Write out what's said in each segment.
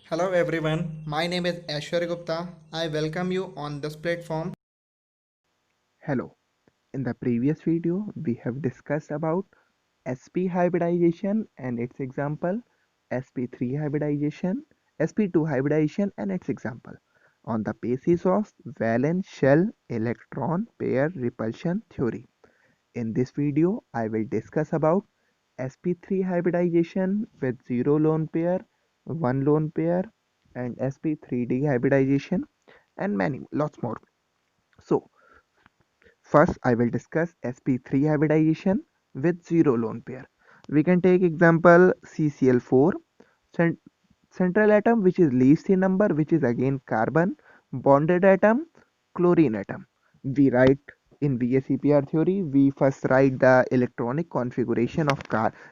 Hello everyone, my name is Aishwarya Gupta. I welcome you on this platform. Hello. In the previous video, we have discussed about sp hybridization and its example, sp3 hybridization, sp2 hybridization and its example on the basis of valence shell electron pair repulsion theory. In this video, I will discuss about sp3 hybridization with 0 lone pair, 1 lone pair and sp3d hybridization and many lots more. So, first, I will discuss sp3 hybridization with zero lone pair. We can take example CCl4, cent central atom which is least in number, which is again carbon, bonded atom, chlorine atom. We write in VSEPR theory, we first write the electronic configuration of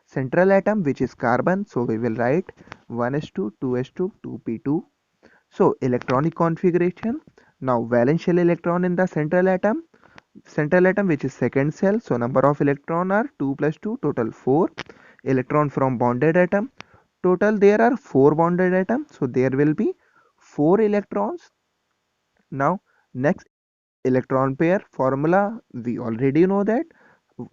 central atom which is carbon. So we will write 1s2, 2s2, 2p2. So electronic configuration. Now valence shell electron in the central atom which is second cell, so number of electron are 2 plus 2, total 4 electron from bonded atom. Total there are 4 bonded atoms, so there will be 4 electrons. Now next, electron pair formula, we already know that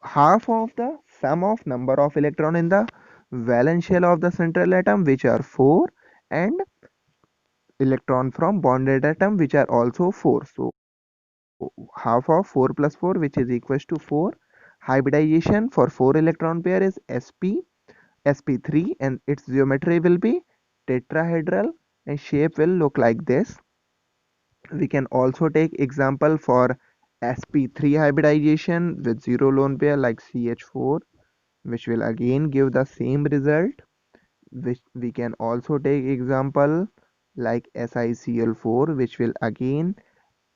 half of the sum of number of electron in the valence shell of the central atom, which are 4, and electron from bonded atom which are also 4. So half of 4 plus 4 which is equals to 4. Hybridization for 4 electron pair is sp3 and its geometry will be tetrahedral and shape will look like this. We can also take example for sp3 hybridization with 0 lone pair like CH4, which will again give the same result. Which we can also take example like SiCl4, which will again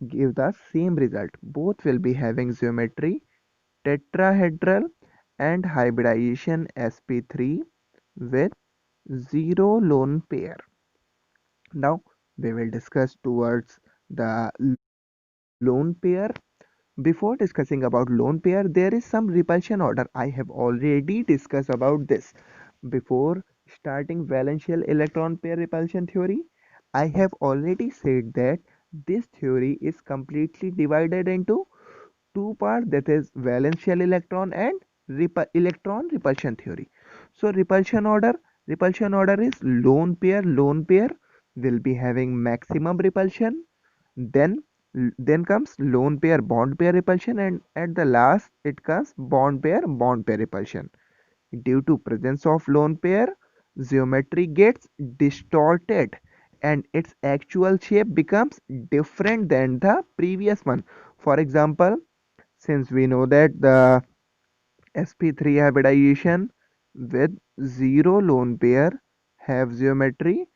give the same result. Both will be having geometry tetrahedral and hybridization sp3 with 0 lone pair. Now we will discuss towards the lone pair. Before discussing about lone pair, there is some repulsion order. I have already discussed about this. Before starting valence shell electron pair repulsion theory, I have already said that this theory is completely divided into two parts, that is valence shell electron and electron repulsion theory. So repulsion order is lone pair will be having maximum repulsion, then then comes lone pair bond pair repulsion, and at the last it comes bond pair repulsion. Due to presence of lone pair, geometry gets distorted and its actual shape becomes different than the previous one. For example, since we know that the sp3 hybridization with 0 lone pair have geometry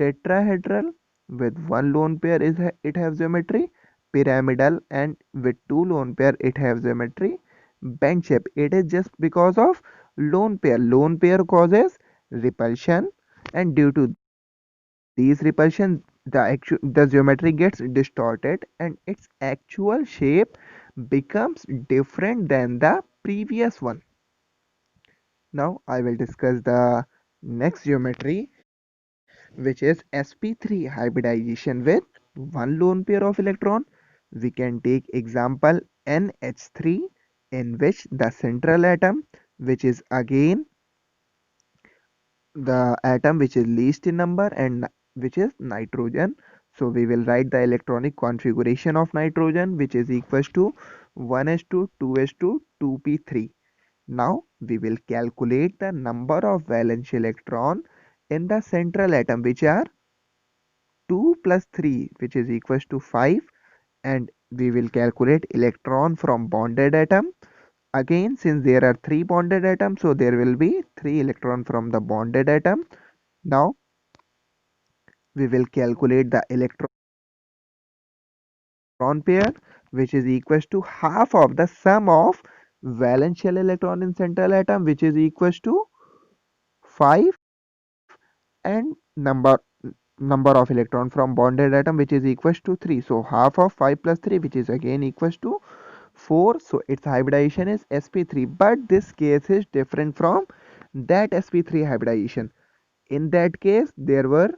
tetrahedral, with 1 lone pair it has geometry pyramidal, and with 2 lone pair it has geometry bend shape. It is just because of lone pair causes repulsion, and due to these repulsion, the geometry gets distorted and its actual shape becomes different than the previous one. Now I will discuss the next geometry, which is sp3 hybridization with one lone pair of electron. We can take example NH3, in which the central atom, which is again the atom which is least in number and which is nitrogen. So we will write the electronic configuration of nitrogen, which is equals to 1s2, 2s2, 2p3. Now we will calculate the number of valence electron in the central atom, which are 2 plus 3, which is equals to 5, and we will calculate electron from bonded atom. Again, since there are 3 bonded atoms, so there will be 3 electron from the bonded atom. Now we will calculate the electron pair, which is equals to half of the sum of valence shell electron in central atom, which is equals to 5, and number of electron from bonded atom, which is equals to 3. So half of 5 plus 3, which is again equals to 4. So its hybridization is sp3, but this case is different from that sp3 hybridization. In that case there were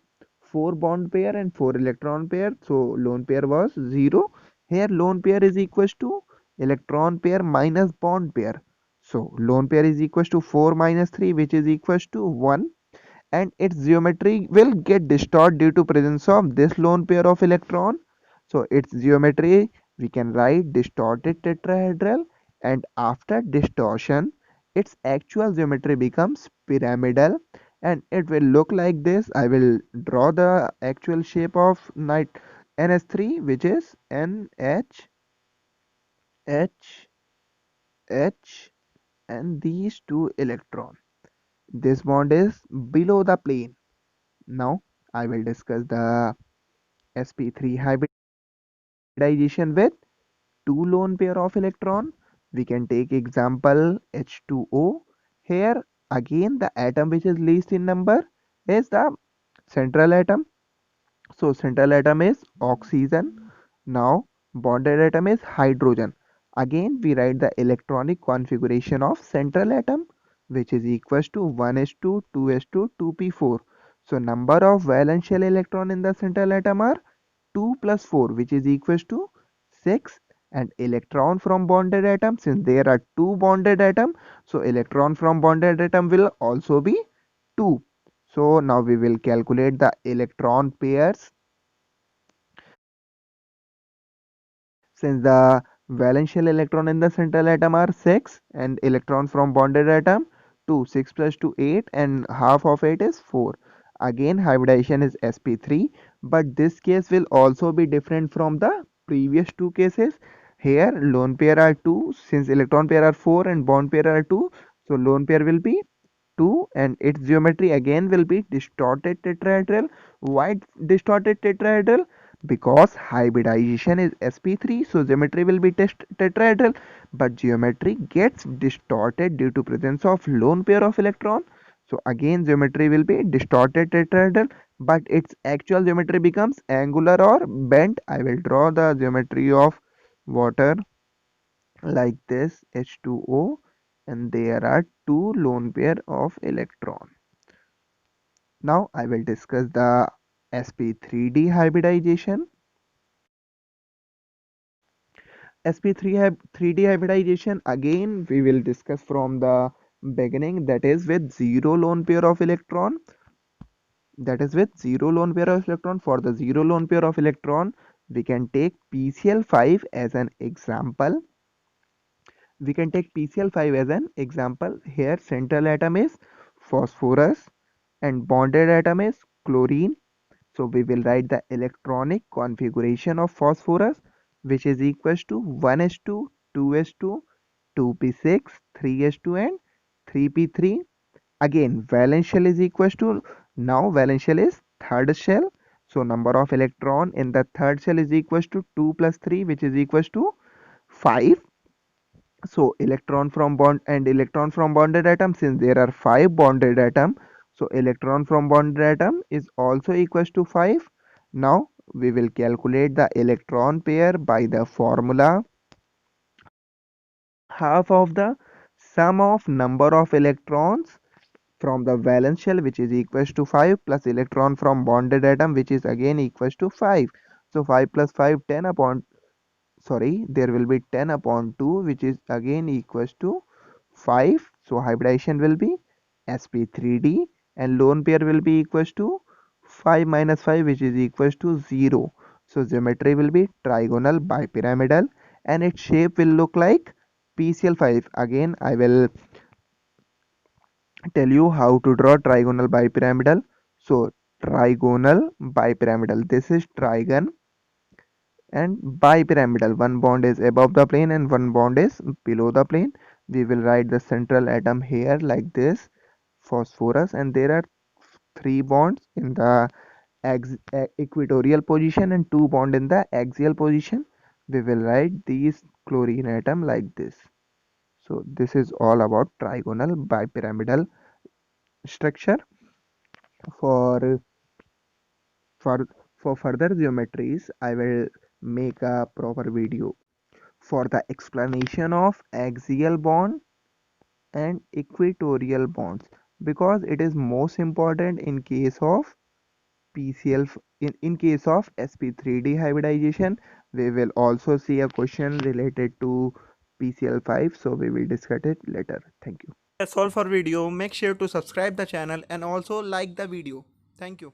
4 bond pair and 4 electron pair, so lone pair was 0. Here lone pair is equals to electron pair minus bond pair, so lone pair is equals to 4 minus 3, which is equals to 1, and its geometry will get distorted due to presence of this lone pair of electron. So its geometry, we can write distorted tetrahedral, and after distortion its actual geometry becomes pyramidal, and it will look like this. I will draw the actual shape of night NS3, which is NH H H and these two electron. This bond is below the plane. Now I will discuss the sp3 hybridization with two lone pair of electron. We can take example H2O. Here again the atom which is least in number is the central atom. So central atom is oxygen. Now bonded atom is hydrogen. Again we write the electronic configuration of central atom, which is equals to 1s2, 2s2, 2p4. So number of valence shell electron in the central atom are 2 plus 4, which is equals to 6, and electron from bonded atom, since there are two bonded atom, so electron from bonded atom will also be 2. So now we will calculate the electron pairs. Since the valence shell electron in the central atom are 6 and electron from bonded atom 2, 6 plus 2 8, and half of it is 4. Again hybridization is sp3, but this case will also be different from the previous two cases. Here lone pair are 2, since electron pair are 4 and bond pair are 2, so lone pair will be 2, and its geometry again will be distorted tetrahedral. Why distorted tetrahedral? Because hybridization is sp3, so geometry will be tetrahedral, but geometry gets distorted due to presence of lone pair of electron. So again geometry will be distorted tetrahedral, but its actual geometry becomes angular or bent. I will draw the geometry of water like this H2O, and there are two lone pair of electron. Now I will discuss the sp3d hybridization. sp3d hybridization again we will discuss from the beginning, that is with zero lone pair of electron. That is with zero lone pair of electron. For the zero lone pair of electron, we can take PCl5 as an example. Here central atom is phosphorus and bonded atom is chlorine. So we will write the electronic configuration of phosphorus, which is equals to 1s2, 2s2, 2p6, 3s2 and 3p3. Again valence shell is equals to, now valence shell is third shell, so number of electron in the third shell is equals to 2 plus 3, which is equals to 5. So electron from bond and electron from bonded atom, since there are 5 bonded atom, so electron from bonded atom is also equals to 5. Now we will calculate the electron pair by the formula half of the sum of number of electrons from the valence shell, which is equals to 5, plus electron from bonded atom, which is again equals to 5. So 5 plus 5, 10 upon, sorry, there will be 10 upon 2, which is again equals to 5. So hybridization will be sp3d, and lone pair will be equals to 5 minus 5, which is equals to 0. So geometry will be trigonal bipyramidal, and its shape will look like PCl5. Again I will tell you how to draw trigonal bipyramidal. So trigonal bipyramidal, this is trigon and bipyramidal. One bond is above the plane and one bond is below the plane. We will write the central atom here like this, phosphorus, and there are three bonds in the equatorial position and two bond in the axial position. We will write these chlorine atom like this. So this is all about trigonal bipyramidal structure. For for for further geometries, I will make a proper video for the explanation of axial bond and equatorial bonds, because it is most important in case of in case of sp3 hybridization. We will also see a question related to PCl5, so we will discuss it later. Thank you. That's all for video. Make sure to subscribe the channel and also like the video. Thank you.